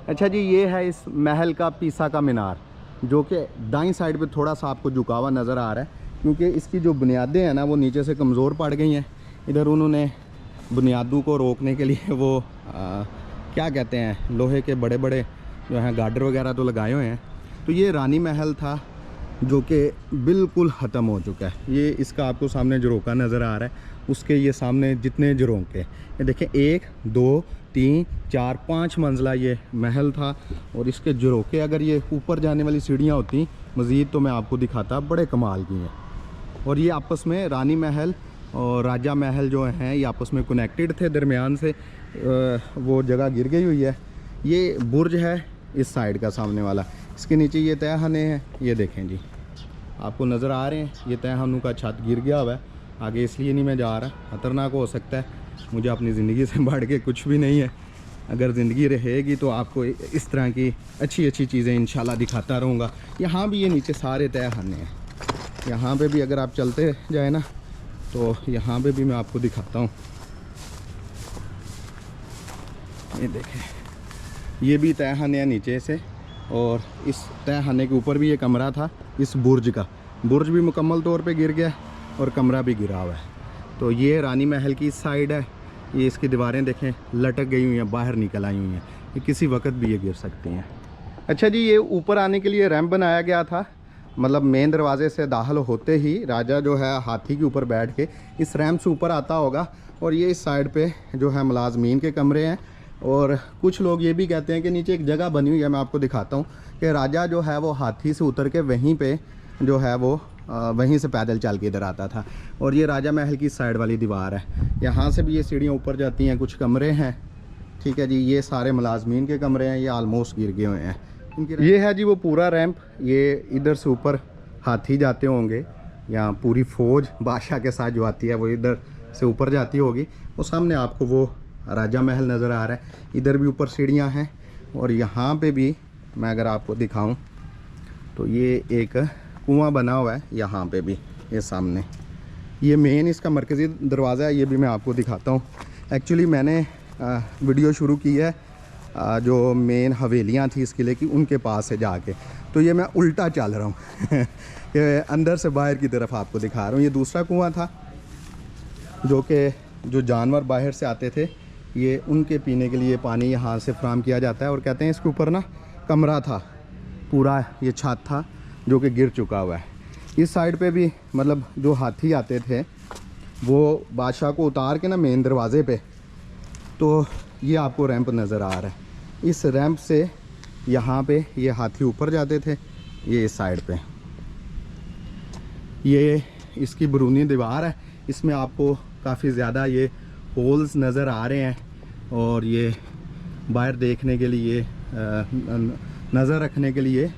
अच्छा जी, ये है इस महल का पीसा का मीनार, जो कि दाईं साइड पे थोड़ा सा आपको झुका हुआ नज़र आ रहा है, क्योंकि इसकी जो बुनियादें हैं ना वो नीचे से कमज़ोर पड़ गई हैं। इधर उन्होंने बुनियादों को रोकने के लिए वो क्या कहते हैं, लोहे के बड़े बड़े जो हैं गार्डर वगैरह तो लगाए हुए हैं। तो ये रानी महल था जो कि बिल्कुल ख़त्म हो चुका है। ये इसका आपको सामने झरोका नज़र आ रहा है, उसके ये सामने जितने झरोके, ये देखें 1 2 3 4 5 मंजिला ये महल था। और इसके झरोके, अगर ये ऊपर जाने वाली सीढ़ियाँ होती मज़ीद तो मैं आपको दिखाता, बड़े कमाल की हैं। और ये आपस में रानी महल और राजा महल जो हैं ये आपस में कनेक्टेड थे, दरमियान से वो जगह गिर गई हुई है। ये बुर्ज है इस साइड का सामने वाला, इसके नीचे ये तहखाने हैं, ये देखें जी आपको नज़र आ रहे हैं, ये तहखानों का छत गिर गया हुआ है। आगे इसलिए नहीं मैं जा रहा, ख़तरनाक हो सकता है, मुझे अपनी ज़िंदगी से बढ़ के कुछ भी नहीं है। अगर ज़िंदगी रहेगी तो आपको इस तरह की अच्छी अच्छी चीज़ें इंशाल्लाह दिखाता रहूँगा। यहाँ भी ये नीचे सारे तहखाने हैं, यहाँ पे भी अगर आप चलते जाए ना तो यहाँ पे भी मैं आपको दिखाता हूँ। ये देखें, ये भी तहखाने हैं नीचे से, और इस तहखाने के ऊपर भी ये कमरा था इस बुर्ज का। बुर्ज भी मुकम्मल तौर पे गिर गया और कमरा भी गिरा हुआ है। तो ये रानी महल की साइड है, ये इसकी दीवारें देखें लटक गई हुई हैं, बाहर निकल आई हुई हैं, ये किसी वक्त भी ये गिर सकती हैं। अच्छा जी, ये ऊपर आने के लिए रैंप बनाया गया था, मतलब मेन दरवाजे से दाखिल होते ही राजा जो है हाथी के ऊपर बैठ के इस रैंप से ऊपर आता होगा। और ये इस साइड पे जो है मुलाजमीन के कमरे हैं। और कुछ लोग ये भी कहते हैं कि नीचे एक जगह बनी हुई है, मैं आपको दिखाता हूँ, कि राजा जो है वो हाथी से उतर के वहीं पे जो है वो वहीं से पैदल चल के इधर आता था। और ये राजा महल की साइड वाली दीवार है, यहाँ से भी ये सीढ़ियाँ ऊपर जाती हैं, कुछ कमरे हैं, ठीक है जी। ये सारे मुलाजमीन के कमरे हैं, ये आलमोस्ट गिर गए हुए हैं। ये है जी वो पूरा रैंप, ये इधर से ऊपर हाथी जाते होंगे, यहाँ पूरी फ़ौज बादशाह के साथ जो आती है वो इधर से ऊपर जाती होगी। वो सामने आपको वो राजा महल नज़र आ रहा है, इधर भी ऊपर सीढ़ियाँ हैं। और यहाँ पे भी मैं अगर आपको दिखाऊं तो ये एक कुआं बना हुआ है, यहाँ पे भी ये सामने, ये मेन इसका मरकज़ी दरवाज़ा है, ये भी मैं आपको दिखाता हूँ। एक्चुअली मैंने वीडियो शुरू की है जो मेन हवेलियाँ थी इस किले की, उनके पास से जाके, तो ये मैं उल्टा चल रहा हूँ ये अंदर से बाहर की तरफ आपको दिखा रहा हूँ। ये दूसरा कुआं था जो कि जो जानवर बाहर से आते थे, ये उनके पीने के लिए पानी यहाँ से फ्राहम किया जाता है। और कहते हैं इसके ऊपर ना कमरा था, पूरा ये छत था जो कि गिर चुका हुआ है। इस साइड पे भी मतलब जो हाथी आते थे वो बादशाह को उतार के ना मेन दरवाज़े पे, तो ये आपको रैंप नज़र आ रहा है। इस रैंप से यहाँ पे ये हाथी ऊपर जाते थे, ये इस साइड पे ये इसकी बैरूनी दीवार है, इसमें आपको काफ़ी ज़्यादा ये होल्स नज़र आ रहे हैं, और ये बाहर देखने के लिए, नज़र रखने के लिए,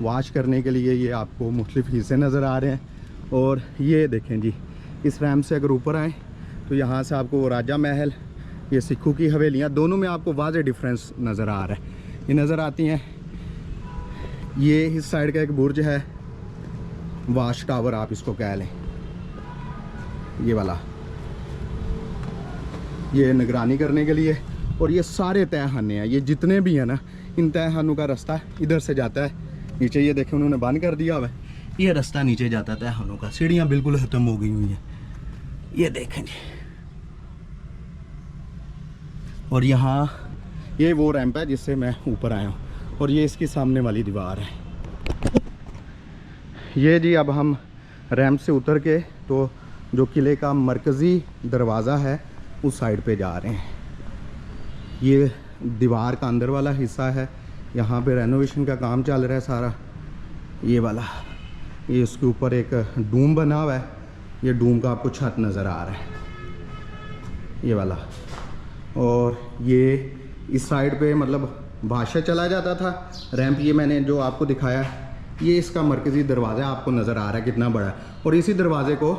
वॉश करने के लिए ये आपको मुख्तलिफ हिस्से नज़र आ रहे हैं। और ये देखें जी, इस रैम्प से अगर ऊपर आएँ तो यहाँ से आपको वो राजा महल, ये सिखों की हवेलियाँ, दोनों में आपको वाज़े डिफरेंस नज़र आ रहा है। ये नज़र आती हैं। ये इस साइड का एक बुर्ज है, वाश टावर आप इसको कह लें, ये वाला, ये निगरानी करने के लिए। और ये सारे तहखाने हैं, ये जितने भी हैं ना, इन तहखानों का रास्ता इधर से जाता है नीचे। ये देखें उन्होंने बंद कर दिया हुआ है, ये रास्ता नीचे जाता है तहखानों का। सीढ़ियाँ बिल्कुल ख़त्म हो गई हुई हैं, ये देखें जी। और यहाँ ये वो रैंप है जिससे मैं ऊपर आया हूँ, और ये इसकी सामने वाली दीवार है। ये जी अब हम रैंप से उतर के तो जो किले का मरकज़ी दरवाज़ा है उस साइड पे जा रहे हैं। ये दीवार का अंदर वाला हिस्सा है, यहाँ पे रेनोवेशन का काम चल रहा है सारा। ये वाला, ये इसके ऊपर एक डूम बना हुआ है, ये डूम का आपको छत नज़र आ रहा है, ये वाला। और ये इस साइड पे मतलब भाषा चला जाता था रैंप। ये मैंने जो आपको दिखाया, ये इसका मरकज़ी दरवाज़ा आपको नज़र आ रहा है कितना बड़ा है। और इसी दरवाज़े को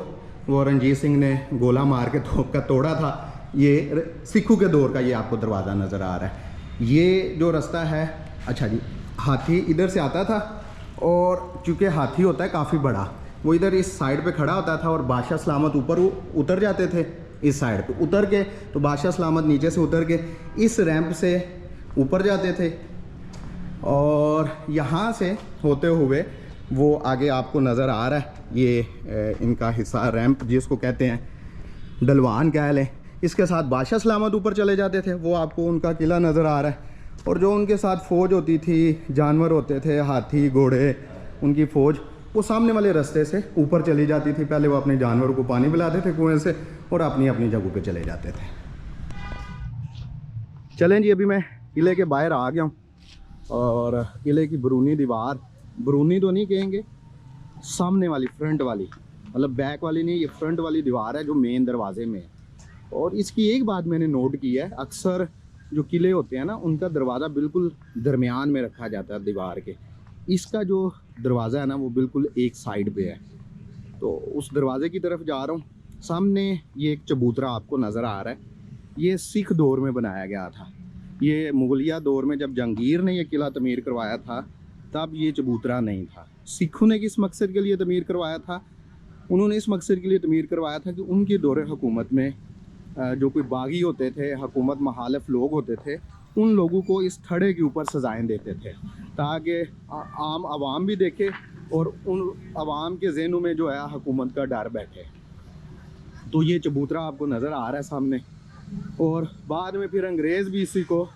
वो रणजीत सिंह ने गोला मार के तोप का तोड़ा था। ये सिखों के दौर का ये आपको दरवाज़ा नज़र आ रहा है। ये जो रास्ता है, अच्छा जी, हाथी इधर से आता था, और चूँकि हाथी होता है काफ़ी बड़ा, वो इधर इस साइड पे खड़ा होता था और बादशाह सलामत ऊपर उतर जाते थे। इस साइड पे उतर के तो बादशाह सलामत नीचे से उतर के इस रैंप से ऊपर जाते थे, और यहाँ से होते हुए वो आगे आपको नज़र आ रहा है, ये इनका हिस्सा रैंप जिसको कहते हैं, डलवान कह लें। इसके साथ बादशाह सलामत ऊपर चले जाते थे, वो आपको उनका किला नज़र आ रहा है। और जो उनके साथ फ़ौज होती थी, जानवर होते थे, हाथी घोड़े, उनकी फ़ौज वो सामने वाले रास्ते से ऊपर चली जाती थी। पहले वो अपने जानवरों को पानी पिलाते थे कुएं से, और अपनी अपनी जगहों पे चले जाते थे। चलें जी, अभी मैं किले के बाहर आ गया हूँ, और किले की बरूनी दीवार, बरूनी तो नहीं कहेंगे, सामने वाली, फ्रंट वाली, मतलब बैक वाली नहीं, ये फ्रंट वाली दीवार है जो मेन दरवाजे में है। और इसकी एक बात मैंने नोट की है, अक्सर जो किले होते हैं ना, उनका दरवाज़ा बिल्कुल दरमियान में रखा जाता है दीवार के। इसका जो दरवाज़ा है ना, वो बिल्कुल एक साइड पे है। तो उस दरवाजे की तरफ जा रहा हूँ। सामने ये एक चबूतरा आपको नज़र आ रहा है, ये सिख दौर में बनाया गया था। ये मुगलिया दौर में जब जहांगीर ने यह किला तमीर करवाया था, तब ये चबूतरा नहीं था। सिखों ने किस मकसद के लिए तमीर करवाया था? उन्होंने इस मकसद के लिए तमीर करवाया था कि उनके दौरे हुकूमत में जो कोई बागी होते थे, हुकूमत मुखालिफ लोग होते थे, उन लोगों को इस थड़े के ऊपर सजाएं देते थे, ताकि आम आवाम भी देखे और उन आवाम के जहनों में जो है हुकूमत का डर बैठे। तो ये चबूतरा आपको नज़र आ रहा है सामने, और बाद में फिर अंग्रेज़ भी इसी को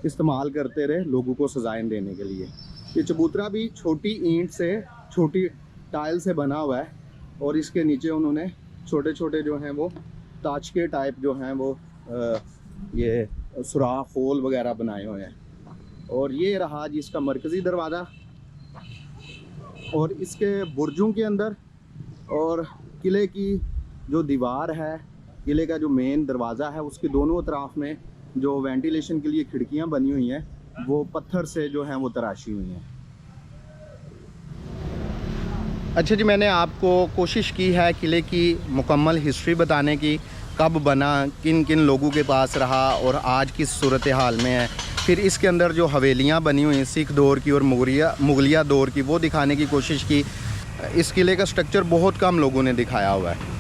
इस्तेमाल करते रहे लोगों को सजाएं देने के लिए। ये चबूतरा भी छोटी ईंट से, छोटी टाइल से बना हुआ है, और इसके नीचे उन्होंने छोटे छोटे जो हैं वो ताजके टाइप जो हैं वो ये सुराख होल वगैरह बनाए हुए हैं। और ये रहा जी इसका मरकज़ी दरवाज़ा, और इसके बुर्जों के अंदर और किले की जो दीवार है, किले का जो मेन दरवाज़ा है, उसके दोनों अतराफ़ में जो वेंटिलेशन के लिए खिड़कियां बनी हुई हैं, वो पत्थर से जो हैं वो तराशी हुई हैं। अच्छा जी, मैंने आपको कोशिश की है किले की मुकम्मल हिस्ट्री बताने की, कब बना, किन किन लोगों के पास रहा और आज किस सूरत हाल में है। फिर इसके अंदर जो हवेलियाँ बनी हुई हैं सिख दौर की और मुगलिया दौर की, वो दिखाने की कोशिश की। इस किले का स्ट्रक्चर बहुत कम लोगों ने दिखाया हुआ है।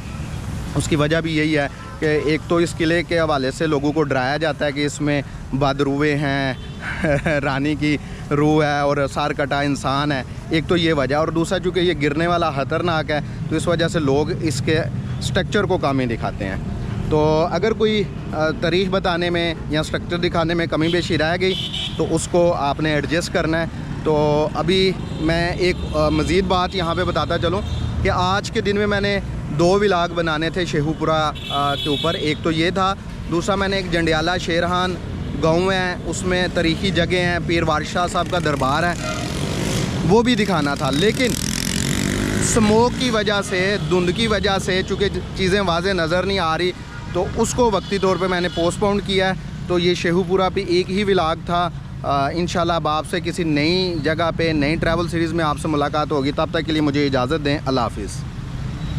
उसकी वजह भी यही है कि एक तो इस किले के हवाले से लोगों को डराया जाता है कि इसमें बदरूए हैं रानी की रूह है और सार कटा इंसान है, एक तो ये वजह। और दूसरा चूँकि ये गिरने वाला ख़तरनाक है, तो इस वजह से लोग इसके स्ट्रक्चर को कम ही दिखाते हैं। तो अगर कोई तारीख़ बताने में या स्ट्रक्चर दिखाने में कमी पेशी रह गई तो उसको आपने एडजस्ट करना है। तो अभी मैं एक मज़ीद बात यहाँ पे बताता चलूँ कि आज के दिन में मैंने 2 व्लॉग बनाने थे शेखुपुरा के ऊपर। एक तो ये था, दूसरा मैंने एक जंडियाला शेरहान गाँव है, उसमें तारीख़ी जगह हैं, पीर वारिस शाह साहब का दरबार है, वो भी दिखाना था। लेकिन स्मोक की वजह से, धुंध की वजह से, चूँकि चीज़ें वाज़े नज़र नहीं आ रही, तो उसको वक्ती तौर पे मैंने पोस्टपोन किया है। तो ये शेखुपुरा पे एक ही व्लॉग था। इंशाल्लाह अब आपसे किसी नई जगह पे नई ट्रैवल सीरीज़ में आपसे मुलाकात होगी। तब तक के लिए मुझे इजाज़त दें। अल्लाह हाफ़िज़।